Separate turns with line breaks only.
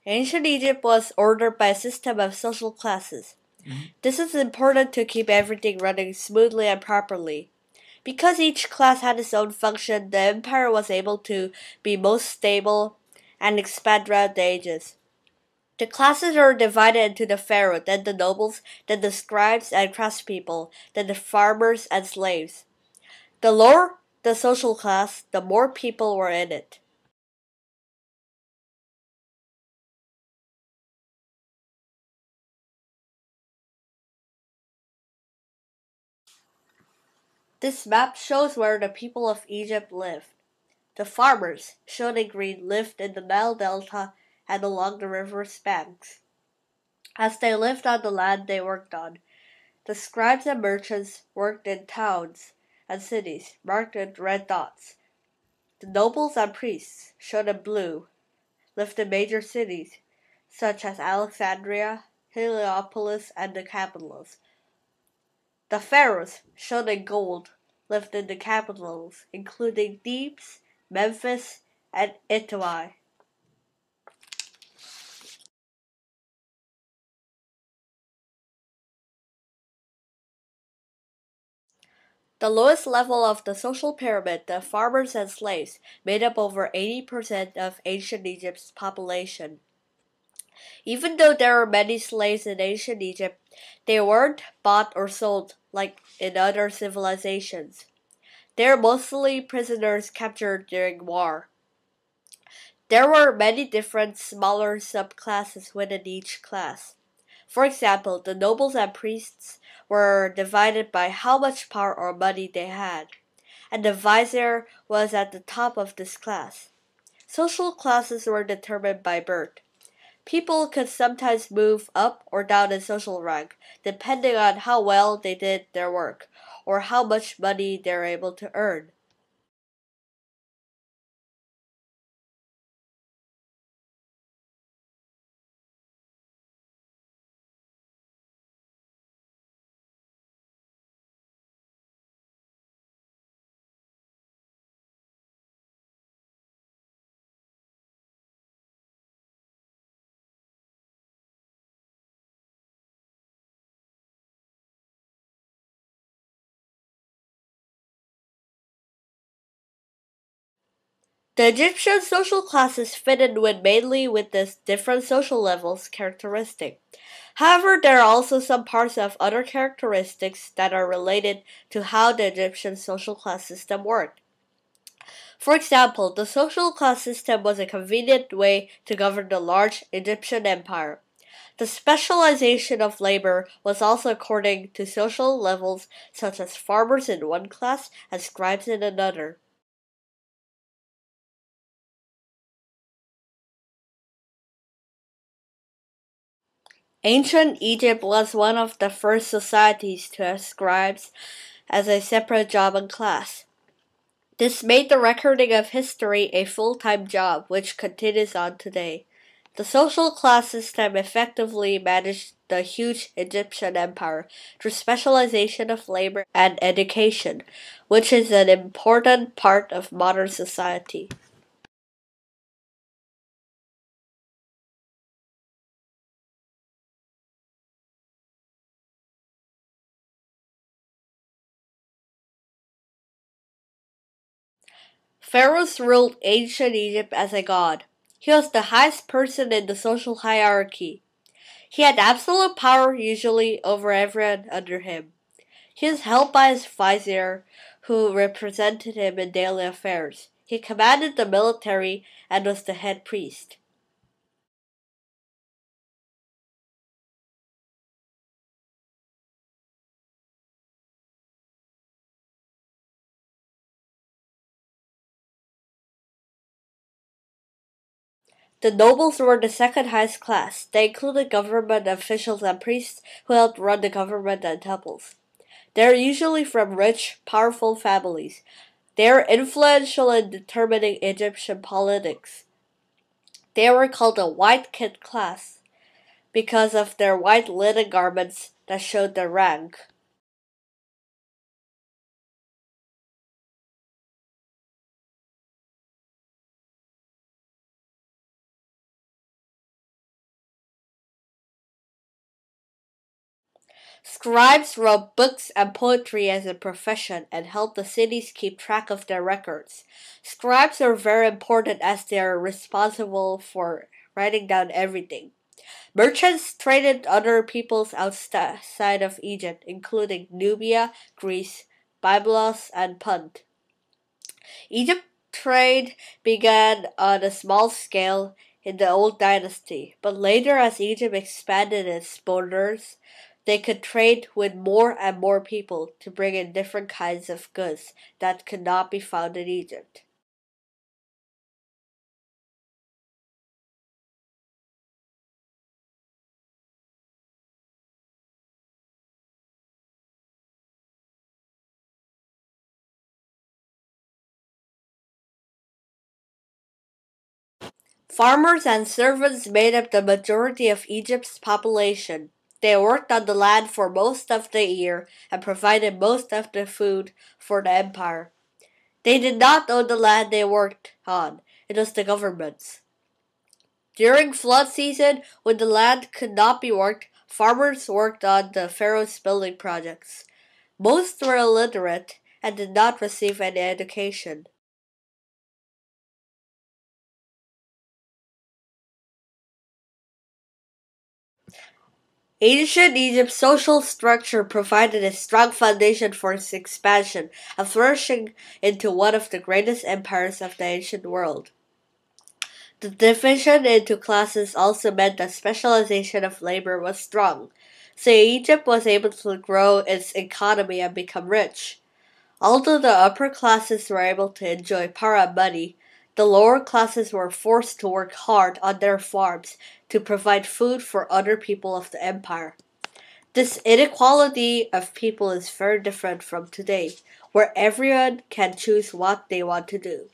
Ancient Egypt was ordered by a system of social classes. This is important to keep everything running smoothly and properly. Because each class had its own function, the empire was able to be most stable and expand throughout the ages. The classes are divided into the pharaoh, then the nobles, then the scribes and craftspeople, then the farmers and slaves. The lower the social class, the more people were in it. This map shows where the people of Egypt lived. The farmers, shown in green, lived in the Nile Delta and along the river's banks. As they lived on the land they worked on, the scribes and merchants worked in towns and cities, marked with red dots. The nobles and priests, shown in blue, lived in major cities, such as Alexandria, Heliopolis, and the capitals. The pharaohs, shown in gold, lived in the capitals, including Thebes, Memphis, and Itoi. The lowest level of the social pyramid, the farmers and slaves, made up over 80% of ancient Egypt's population. Even though there were many slaves in ancient Egypt, they weren't bought or sold like in other civilizations. They were mostly prisoners captured during war. There were many different smaller subclasses within each class. For example, the nobles and priests were divided by how much power or money they had, and the vizier was at the top of this class. Social classes were determined by birth. People could sometimes move up or down in social rank, depending on how well they did their work, or how much money they were able to earn. The Egyptian social classes fitted in mainly with this different social levels characteristic. However, there are also some parts of other characteristics that are related to how the Egyptian social class system worked. For example, the social class system was a convenient way to govern the large Egyptian empire. The specialization of labor was also according to social levels, such as farmers in one class and scribes in another. Ancient Egypt was one of the first societies to have scribes as a separate job and class. This made the recording of history a full-time job, which continues on today. The social class system effectively managed the huge Egyptian empire through specialization of labor and education, which is an important part of modern society. Pharaohs ruled ancient Egypt as a god. He was the highest person in the social hierarchy. He had absolute power usually over everyone under him. He was held by his vizier, who represented him in daily affairs. He commanded the military and was the head priest. The nobles were the second highest class. They included government officials and priests who helped run the government and temples. They are usually from rich, powerful families. They are influential in determining Egyptian politics. They were called the white kid class because of their white linen garments that showed their rank. Scribes wrote books and poetry as a profession and helped the cities keep track of their records. Scribes are very important as they are responsible for writing down everything. Merchants traded other peoples outside of Egypt, including Nubia, Greece, Byblos, and Punt. Egypt trade began on a small scale in the Old Dynasty, but later, as Egypt expanded its borders, they could trade with more and more people to bring in different kinds of goods that could not be found in Egypt. Farmers and servants made up the majority of Egypt's population. They worked on the land for most of the year and provided most of the food for the empire. They did not own the land they worked on, it was the government's. During flood season, when the land could not be worked, farmers worked on the pharaoh's building projects. Most were illiterate and did not receive any education. Ancient Egypt's social structure provided a strong foundation for its expansion and flourishing into one of the greatest empires of the ancient world. The division into classes also meant that specialization of labor was strong, so Egypt was able to grow its economy and become rich. Although the upper classes were able to enjoy power and money, the lower classes were forced to work hard on their farms to provide food for other people of the empire. This inequality of people is very different from today, where everyone can choose what they want to do.